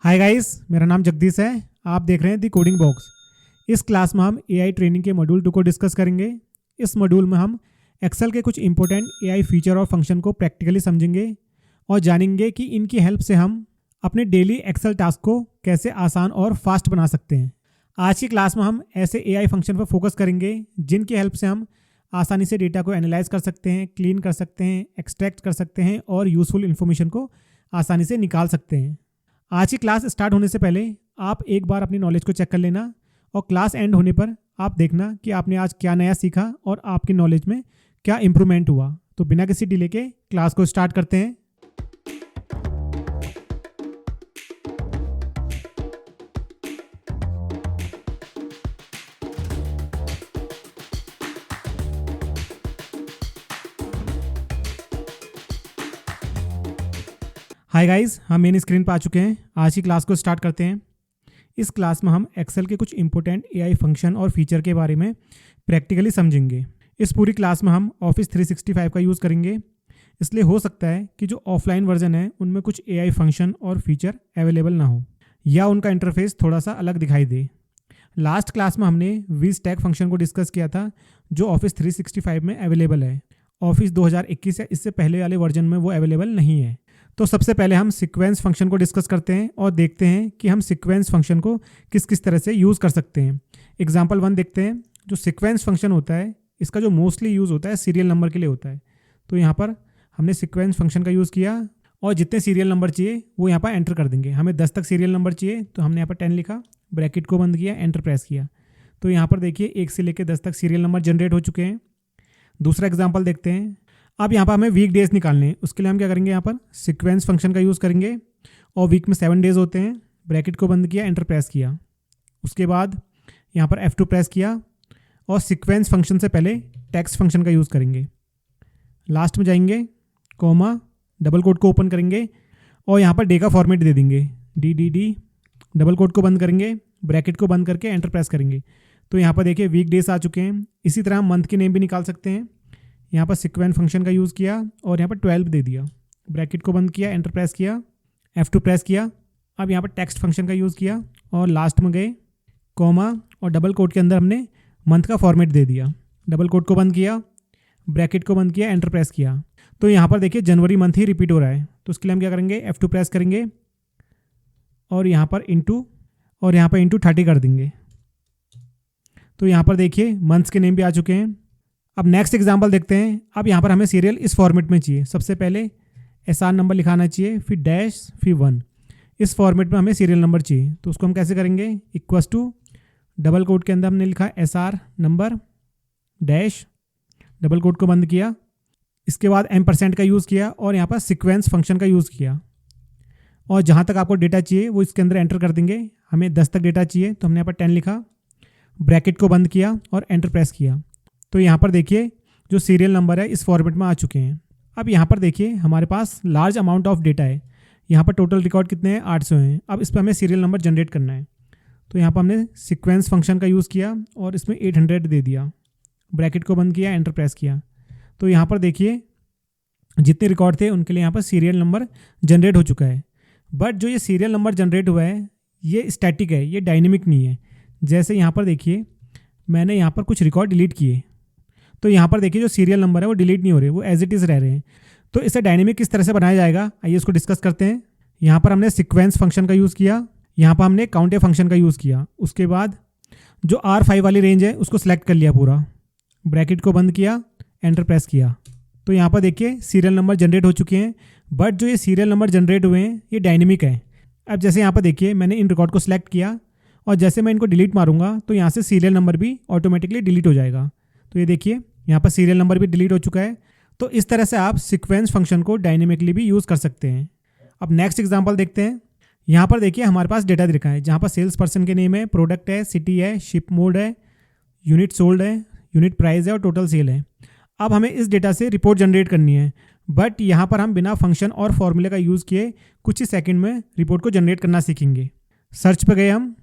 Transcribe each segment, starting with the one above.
Hi guys, मेरा नाम जगदीश है। आप देख रहे हैं दी कोडिंग बॉक्स। इस क्लास में हम एआई ट्रेनिंग के मॉड्यूल 2 को डिस्कस करेंगे। इस मॉड्यूल में हम एक्सेल के कुछ इंपॉर्टेंट एआई फीचर और फंक्शन को प्रैक्टिकली समझेंगे और जानेंगे कि इनकी हेल्प से हम अपने डेली एक्सेल टास्क को कैसे आसान और फास्ट बना सकते हैं। आज की क्लास में हम ऐसे एआई फंक्शन पर फोकस करेंगे जिनकी हेल्प से हम आसानी से डेटा को एनालाइज कर सकते हैं, क्लीन कर सकते हैं, एक्सट्रैक्ट कर सकते हैं और यूजफुल इन्फॉर्मेशन को आसानी से निकाल सकते हैं। आज की क्लास स्टार्ट होने से पहले आप एक बार अपनी नॉलेज को चेक कर लेना और क्लास एंड होने पर आप देखना कि आपने आज क्या नया सीखा और आपकी नॉलेज में क्या इंप्रूवमेंट हुआ। तो बिना किसी डिले के क्लास को स्टार्ट करते हैं। हाय गाइस, हम मेन स्क्रीन पर आ चुके हैं। आज की क्लास को स्टार्ट करते हैं। इस क्लास में हम एक्सेल के कुछ इंपॉर्टेंट एआई फंक्शन और फीचर के बारे में प्रैक्टिकली समझेंगे। इस पूरी क्लास में हम ऑफिस 365 का यूज़ करेंगे, इसलिए हो सकता है कि जो ऑफलाइन वर्जन है उनमें कुछ एआई फंक्शन और फीचर अवेलेबल ना हो या उनका इंटरफेस थोड़ा सा अलग दिखाई दे। लास्ट क्लास में हमने वी स्टैक फंक्शन को डिस्कस किया था जो ऑफिस 365 में अवेलेबल है। ऑफिस 2021 या इससे पहले वाले वर्जन में वो अवेलेबल नहीं है। तो सबसे पहले हम सीक्वेंस फंक्शन को डिस्कस करते हैं और देखते हैं कि हम सीक्वेंस फंक्शन को किस किस तरह से यूज़ कर सकते हैं। एग्जांपल 1 देखते हैं। जो सीक्वेंस फंक्शन होता है इसका जो मोस्टली यूज़ होता है सीरियल नंबर के लिए होता है। तो यहाँ पर हमने सीक्वेंस फंक्शन का यूज़ किया और जितने सीरियल नंबर चाहिए वो यहाँ पर एंटर कर देंगे। हमें 10 तक सीरियल नंबर चाहिए तो हमने यहाँ पर 10 लिखा, ब्रैकेट को बंद किया, एंटर प्रेस किया। तो यहाँ पर देखिए 1 से लेकर 10 तक सीरियल नंबर जनरेट हो चुके हैं। दूसरा एग्जाम्पल देखते हैं। अब यहाँ पर हमें वीक डेज निकालने हैं। उसके लिए हम क्या करेंगे, यहाँ पर सीक्वेंस फंक्शन का यूज़ करेंगे और वीक में 7 डेज होते हैं। ब्रैकेट को बंद किया, एंटर प्रेस किया। उसके बाद यहाँ पर F2 प्रेस किया और सीक्वेंस फंक्शन से पहले टेक्स्ट फंक्शन का यूज़ करेंगे। लास्ट में जाएंगे, कॉमा, डबल कोट को ओपन करेंगे और यहाँ पर डे का फॉर्मेट दे देंगे, डी, डबल कोट को बंद करेंगे, ब्रैकेट को बंद करके एंटर प्रेस करेंगे। तो यहाँ पर देखिए वीक डेज आ चुके हैं। इसी तरह हम मंथ की नेम भी निकाल सकते हैं। यहाँ पर सीक्वेंस फंक्शन का यूज़ किया और यहाँ पर 12 दे दिया, ब्रैकेट को बंद किया, एंटर प्रेस किया, F2 प्रेस किया। अब यहाँ पर टेक्स्ट फंक्शन का यूज़ किया और लास्ट में गए, कॉमा और डबल कोट के अंदर हमने मंथ का फॉर्मेट दे दिया। डबल कोट को बंद किया, ब्रैकेट को बंद किया, एंटर प्रेस किया। तो यहाँ पर देखिए जनवरी मंथ ही रिपीट हो रहा है। तो उसके लिए हम क्या करेंगे, F2 प्रेस करेंगे और यहाँ पर इंटू 30 कर देंगे। तो यहाँ पर देखिए मंथ्स के नेम भी आ चुके हैं। अब नेक्स्ट एग्जांपल देखते हैं। अब यहाँ पर हमें सीरियल इस फॉर्मेट में चाहिए। सबसे पहले SR नंबर लिखाना चाहिए, फिर डैश, फिर 1। इस फॉर्मेट में हमें सीरियल नंबर चाहिए। तो उसको हम कैसे करेंगे, इक्वस टू डबल कोट के अंदर हमने लिखा SR number dash, double quote को बंद किया। इसके बाद M% का यूज़ किया और यहाँ पर सीक्वेंस फंक्शन का यूज़ किया और जहाँ तक आपको डेटा चाहिए वो इसके अंदर एंटर कर देंगे। हमें 10 तक डेटा चाहिए तो हमने यहाँ पर 10 लिखा, ब्रैकेट को बंद किया और एंटर प्रेस किया। तो यहाँ पर देखिए जो सीरियल नंबर है इस फॉर्मेट में आ चुके हैं। अब यहाँ पर देखिए हमारे पास लार्ज अमाउंट ऑफ डेटा है। यहाँ पर टोटल रिकॉर्ड कितने हैं, 800 हैं। अब इस पर हमें सीरियल नंबर जनरेट करना है। तो यहाँ पर हमने सीक्वेंस फंक्शन का यूज़ किया और इसमें 800 दे दिया, ब्रैकेट को बंद किया, एंटर प्रेस किया। तो यहाँ पर देखिए जितने रिकॉर्ड थे उनके लिए यहाँ पर सीरियल नंबर जनरेट हो चुका है। बट जो ये सीरियल नंबर जनरेट हुआ है ये स्टैटिक है, ये डायनेमिक नहीं है। जैसे यहाँ पर देखिए मैंने यहाँ पर कुछ रिकॉर्ड डिलीट किए तो यहाँ पर देखिए जो सीरियल नंबर है वो डिलीट नहीं हो रहे, वो एज इट इज़ रह रहे हैं। तो इसे डायनेमिक किस तरह से बनाया जाएगा, आइए इसको डिस्कस करते हैं। यहाँ पर हमने सीक्वेंस फंक्शन का यूज़ किया, यहाँ पर हमने काउंटे फंक्शन का यूज़ किया। उसके बाद जो R5 वाली रेंज है उसको सिलेक्ट कर लिया पूरा, ब्रैकेट को बंद किया, एंटर प्रेस किया। तो यहाँ पर देखिए सीरियल नंबर जनरेट हो चुके हैं। बट जो ये सीरियल नंबर जनरेट हुए हैं ये डायनेमिक है। अब जैसे यहाँ पर देखिए मैंने इन रिकॉर्ड को सिलेक्ट किया और जैसे मैं इनको डिलीट मारूंगा तो यहाँ से सीरियल नंबर भी ऑटोमेटिकली डिलीट हो जाएगा। तो ये देखिए यहाँ पर सीरियल नंबर भी डिलीट हो चुका है। तो इस तरह से आप सीक्वेंस फंक्शन को डायनेमिकली भी यूज़ कर सकते हैं। अब नेक्स्ट एग्जांपल देखते हैं। यहाँ पर देखिए हमारे पास डेटा दिखा है जहाँ पर सेल्स पर्सन के नेम है, प्रोडक्ट है, सिटी है, शिप मोड है, यूनिट सोल्ड है, यूनिट प्राइस है और टोटल सेल है। अब हमें इस डेटा से रिपोर्ट जनरेट करनी है। बट यहाँ पर हम बिना फंक्शन और फॉर्मूले का यूज़ किए कुछ ही सेकंड में रिपोर्ट को जनरेट करना सीखेंगे। सर्च पे गए हम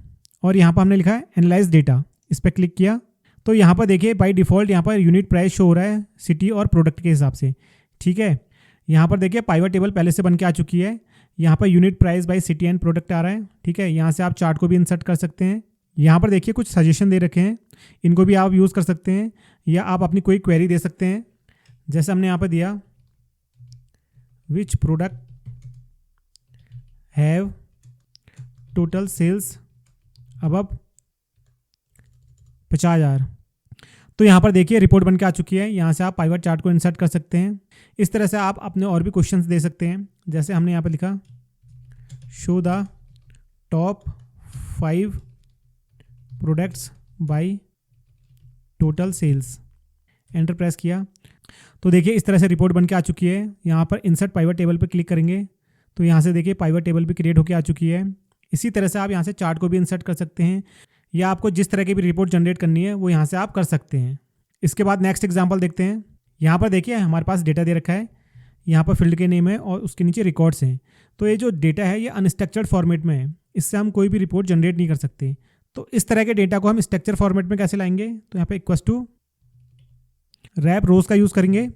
और यहाँ पर हमने लिखा है एनालाइज डेटा, इस पर क्लिक किया। तो यहाँ पर देखिए बाय डिफ़ॉल्ट यहाँ पर यूनिट प्राइस शो हो रहा है सिटी और प्रोडक्ट के हिसाब से, ठीक है। यहाँ पर देखिए पाइवट टेबल पहले से बन के आ चुकी है। यहाँ पर unit price by city and product आ रहा है, ठीक है। यहाँ से आप चार्ट को भी इंसर्ट कर सकते हैं। यहाँ पर देखिए कुछ सजेशन दे रखे हैं, इनको भी आप यूज़ कर सकते हैं, या आप अपनी कोई क्वेरी दे सकते हैं। जैसे हमने यहाँ पर दिया which product have total sales above 50,000। तो यहाँ पर देखिए रिपोर्ट बन के आ चुकी है। यहाँ से आप पाइवट चार्ट को इंसर्ट कर सकते हैं। इस तरह से आप अपने और भी क्वेश्चंस दे सकते हैं। जैसे हमने यहाँ पर लिखा show the top 5 products by total sales, enter press किया तो देखिए इस तरह से रिपोर्ट बन के आ चुकी है। यहाँ पर इंसर्ट पाइवट टेबल पर क्लिक करेंगे तो यहाँ से देखिए पाइवट टेबल भी क्रिएट होकर आ चुकी है। इसी तरह से आप यहाँ से चार्ट को भी इंसर्ट कर सकते हैं, या आपको जिस तरह की भी रिपोर्ट जनरेट करनी है वो यहाँ से आप कर सकते हैं। इसके बाद नेक्स्ट एग्जांपल देखते हैं। यहाँ पर देखिए हमारे पास डेटा दे रखा है, यहाँ पर फील्ड के नेम है और उसके नीचे रिकॉर्ड्स हैं। तो ये जो डेटा है ये अनस्ट्रक्चर्ड फॉर्मेट में है, इससे हम कोई भी रिपोर्ट जनरेट नहीं कर सकते। तो इस तरह के डेटा को हम स्ट्रक्चर फॉर्मेट में कैसे लाएंगे, तो यहाँ पर इक्वल्स टू रैप रोज का यूज़ करेंगे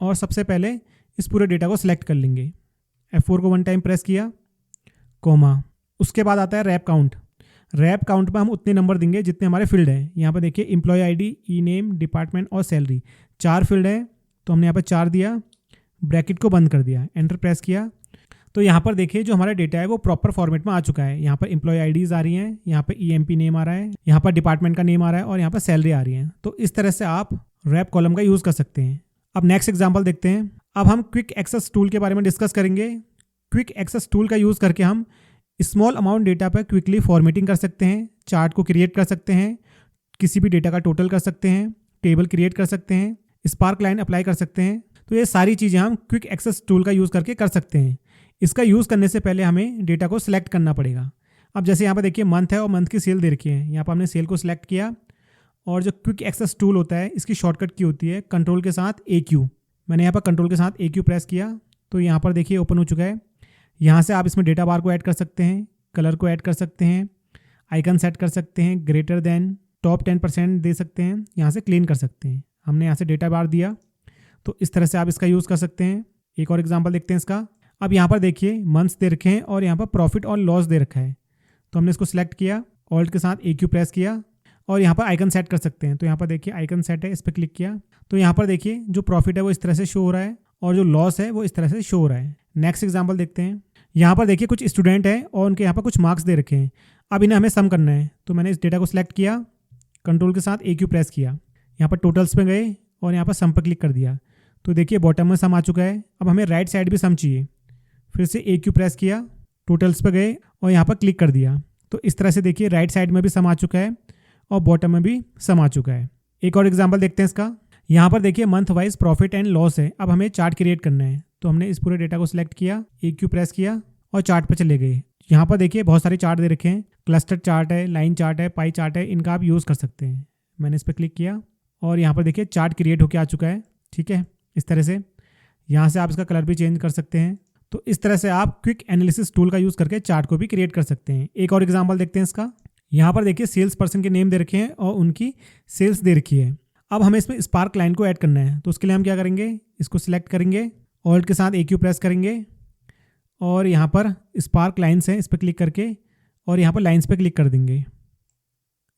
और सबसे पहले इस पूरे डेटा को सिलेक्ट कर लेंगे। F4 को 1 टाइम प्रेस किया, कोमा, उसके बाद आता है रैप काउंट। रैप काउंट में हम उतने नंबर देंगे जितने हमारे फील्ड हैं। यहाँ पर देखिए एम्प्लॉय आईडी, ई नेम, डिपार्टमेंट और सैलरी, 4 फील्ड है तो हमने यहाँ पर 4 दिया, ब्रैकेट को बंद कर दिया, एंटर प्रेस किया। तो यहाँ पर देखिए जो हमारा डेटा है वो प्रॉपर फॉर्मेट में आ चुका है। यहाँ पर एम्प्लॉय आईडीज़ आ रही हैं, यहाँ पर ईएमपी नेम आ रहा है, यहाँ पर डिपार्टमेंट का नेम आ रहा है और यहाँ पर सैलरी आ रही है। तो इस तरह से आप रैप कॉलम का यूज़ कर सकते हैं। अब नेक्स्ट एग्जाम्पल देखते हैं। अब हम क्विक एक्सेस टूल के बारे में डिस्कस करेंगे। क्विक एक्सेस टूल का यूज़ करके हम स्मॉल अमाउंट डेटा पर क्विकली फॉर्मेटिंग कर सकते हैं, चार्ट को क्रिएट कर सकते हैं, किसी भी डेटा का टोटल कर सकते हैं, टेबल क्रिएट कर सकते हैं, स्पार्क लाइन अप्लाई कर सकते हैं। तो ये सारी चीज़ें हम क्विक एक्सेस टूल का यूज़ करके कर सकते हैं। इसका यूज़ करने से पहले हमें डेटा को सिलेक्ट करना पड़ेगा। अब जैसे यहाँ पर देखिए मंथ है और मंथ की सेल दे रखी है, यहाँ पर हमने सेल को सिलेक्ट किया और जो क्विक एक्सेस टूल होता है इसकी शॉर्टकट की होती है कंट्रोल के साथ AQ। मैंने यहाँ पर कंट्रोल के साथ AQ प्रेस किया तो यहाँ पर देखिए ओपन हो चुका है। यहाँ से आप इसमें डेटा बार को ऐड कर सकते हैं, कलर को ऐड कर सकते हैं, आइकन सेट कर सकते हैं, ग्रेटर देन, टॉप 10% दे सकते हैं, यहाँ से क्लीन कर सकते हैं। हमने यहाँ से डेटा बार दिया तो इस तरह से आप इसका यूज़ कर सकते हैं। एक और एग्जांपल देखते हैं इसका। अब यहाँ पर देखिए मंथ्स दे रखे हैं और यहाँ पर प्रॉफिट और लॉस दे रखा है। तो हमने इसको सिलेक्ट किया, ऑल्ट के साथ AQ प्रेस किया और यहाँ पर आइकन सेट कर सकते हैं। तो यहाँ पर देखिए आइकन सेट है, इस पर क्लिक किया तो यहाँ पर देखिए जो प्रॉफिट है वो इस तरह से शो हो रहा है और जो लॉस है वो इस तरह से शो हो रहा है। नेक्स्ट एग्जांपल देखते हैं। यहाँ पर देखिए कुछ स्टूडेंट हैं और उनके यहाँ पर कुछ मार्क्स दे रखे हैं। अब इन्हें हमें सम करना है तो मैंने इस डेटा को सिलेक्ट किया, कंट्रोल के साथ AQ प्रेस किया, यहाँ पर टोटल्स पे गए और यहाँ पर सम पर क्लिक कर दिया तो देखिए बॉटम में सम आ चुका है। अब हमें राइट साइड भी सम चाहिए, फिर से AQ प्रेस किया, टोटल्स पे गए और यहाँ पर क्लिक कर दिया तो इस तरह से देखिए राइट साइड में भी सम आ चुका है और बॉटम में भी सम आ चुका है। एक और एग्जांपल देखते हैं इसका। यहाँ पर देखिए month wise profit and loss है। अब हमें चार्ट क्रिएट करना है तो हमने इस पूरे डेटा को सिलेक्ट किया, AQ प्रेस किया और चार्ट पे चले गए। यहाँ पर देखिए बहुत सारे चार्ट दे रखे हैं, क्लस्टर चार्ट है, लाइन चार्ट है, पाई चार्ट है, इनका आप यूज़ कर सकते हैं। मैंने इस पर क्लिक किया और यहाँ पर देखिए चार्ट क्रिएट होकर आ चुका है, ठीक है। इस तरह से यहाँ से आप इसका कलर भी चेंज कर सकते हैं। तो इस तरह से आप क्विक एनालिसिस टूल का यूज़ करके चार्ट को भी क्रिएट कर सकते हैं। एक और एग्जाम्पल देखते हैं इसका। यहाँ पर देखिए सेल्स पर्सन के नेम दे रखे हैं और उनकी सेल्स दे रखी है। अब हमें इसमें स्पार्क लाइन को ऐड करना है तो उसके लिए हम क्या करेंगे, इसको सिलेक्ट करेंगे, ऑल्ट के साथ AQ प्रेस करेंगे और यहाँ पर स्पार्क लाइन्स हैं, इस पर क्लिक करके और यहाँ पर लाइन्स पे क्लिक कर देंगे।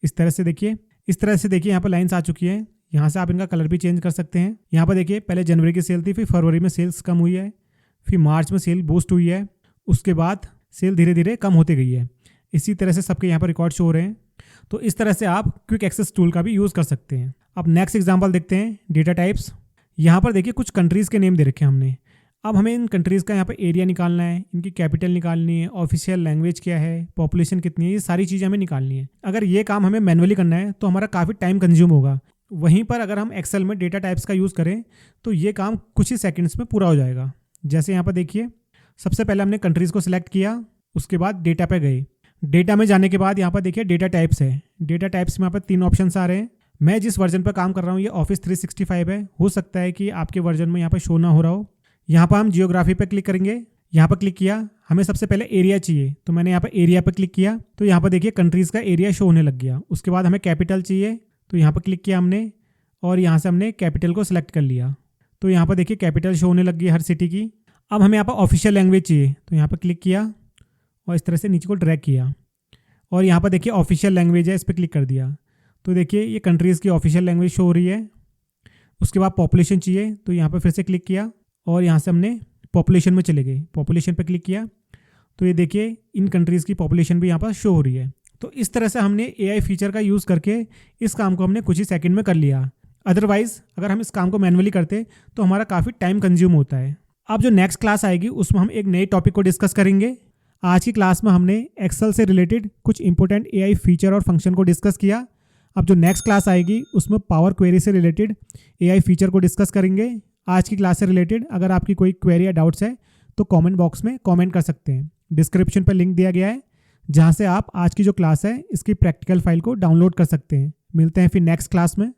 इस तरह से देखिए यहाँ पर लाइन्स आ चुकी है। यहाँ से आप इनका कलर भी चेंज कर सकते हैं। यहाँ पर देखिए पहले जनवरी की सेल थी, फिर फरवरी में सेल्स कम हुई है, फिर मार्च में सेल बूस्ट हुई है, उसके बाद सेल धीरे धीरे कम होती गई है। इसी तरह से सबके यहाँ पर रिकॉर्ड शो हो रहे हैं। तो इस तरह से आप क्विक एक्सेस टूल का भी यूज़ कर सकते हैं। अब नेक्स्ट एग्जांपल देखते हैं, डेटा टाइप्स। यहाँ पर देखिए कुछ कंट्रीज़ के नेम दे रखे हैं हमने। अब हमें इन कंट्रीज़ का यहाँ पर एरिया निकालना है, इनकी कैपिटल निकालनी है, ऑफिशियल लैंग्वेज क्या है, पॉपुलेशन कितनी है, ये सारी चीज़ें हमें निकालनी है। अगर ये काम हमें मैनुअली करना है तो हमारा काफ़ी टाइम कंज्यूम होगा। वहीं पर अगर हम एक्सेल में डेटा टाइप्स का यूज़ करें तो ये काम कुछ ही सेकंड्स में पूरा हो जाएगा। जैसे यहाँ पर देखिए सबसे पहले हमने कंट्रीज़ को सिलेक्ट किया, उसके बाद डेटा पे गए। डेटा में जाने के बाद यहाँ पर देखिए डेटा टाइप्स है। डेटा टाइप्स में यहाँ पर 3 ऑप्शंस आ रहे हैं। मैं जिस वर्जन पर काम कर रहा हूँ ये ऑफिस 365 है। हो सकता है कि आपके वर्जन में यहाँ पर शो ना हो रहा हो। यहाँ पर हम जियोग्राफी पे क्लिक करेंगे। यहाँ पर क्लिक किया, हमें सबसे पहले एरिया चाहिए तो मैंने यहाँ पर एरिया पर क्लिक किया तो यहाँ पर देखिए कंट्रीज़ का एरिया शो होने लग गया। उसके बाद हमें कैपिटल चाहिए तो यहाँ पर क्लिक किया हमने और यहाँ से हमने कैपिटल को सिलेक्ट कर लिया तो यहाँ पर देखिए कैपिटल शो होने लग गई हर सिटी की। अब हमें यहाँ पर ऑफिशियल लैंग्वेज चाहिए, तो यहाँ पर क्लिक किया और इस तरह से नीचे को ड्रैग किया और यहाँ पर देखिए ऑफिशियल लैंग्वेज है, इस पर क्लिक कर दिया। तो देखिए ये कंट्रीज़ की ऑफिशियल लैंग्वेज शो हो रही है। उसके बाद पॉपुलेशन चाहिए, तो यहाँ पर फिर से क्लिक किया और यहाँ से हमने पॉपुलेशन में चले गए, पॉपुलेशन पर क्लिक किया तो ये देखिए इन कंट्रीज़ की पॉपुलेशन भी यहाँ पर शो हो रही है। तो इस तरह से हमने एआई फीचर का यूज़ करके इस काम को हमने कुछ ही सेकंड में कर लिया। अदरवाइज़ अगर हम इस काम को मैन्युअली करते तो हमारा काफ़ी टाइम कंज्यूम होता है। अब जो नेक्स्ट क्लास आएगी उसमें हम एक नए टॉपिक को डिस्कस करेंगे। आज की क्लास में हमने एक्सेल से रिलेटेड कुछ इंपॉर्टेंट एआई फीचर और फंक्शन को डिस्कस किया। अब जो नेक्स्ट क्लास आएगी उसमें पावर क्वेरी से रिलेटेड एआई फीचर को डिस्कस करेंगे। आज की क्लास से रिलेटेड अगर आपकी कोई क्वेरी या डाउट्स है तो कमेंट बॉक्स में कमेंट कर सकते हैं। डिस्क्रिप्शन पर लिंक दिया गया है जहां से आप आज की जो क्लास है इसकी प्रैक्टिकल फाइल को डाउनलोड कर सकते हैं। मिलते हैं फिर नेक्स्ट क्लास में।